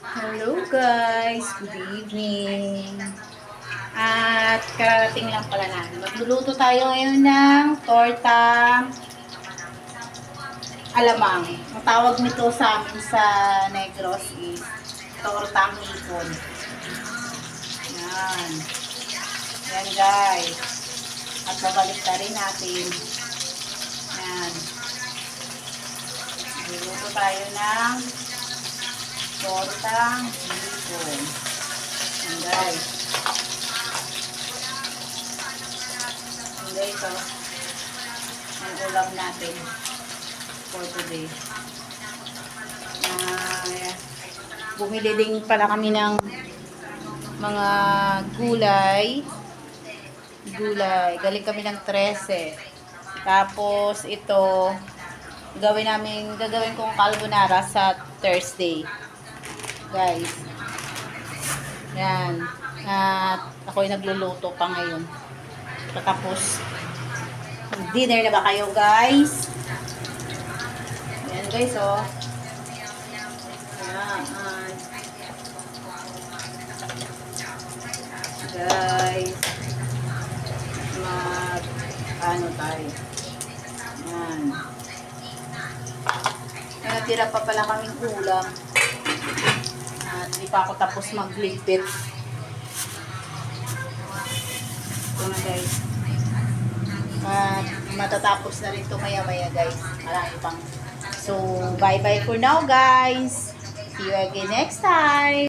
Hello guys, good evening. At karating lang pala namin. Magluluto tayo ngayon ng torta alamang. Ang tawag nito sa amin sa Negros is tortang hipon. Yan. Yan guys. At babalik na rin natin. Yan. Magluluto tayo ng tortang hipon. Yan guys. Yan guys, oh. Ang ulam natin for today. Bumili din pala kami ng mga gulay. Galing kami ng 13. Tapos ito, gagawin kong carbonara sa Thursday. Guys. Yan. At ako'y nagluluto pa ngayon. Tapos, dinner na ba kayo guys? Yan guys, oh. Yan. Guys. Ano tayo. Yan. May natira pa pala kaming ulam. At hindi pa ako tapos magligpit. Ito na guys. At matatapos na rin ito maya-maya guys. Marami pang. So, bye-bye for now guys. See you again next time.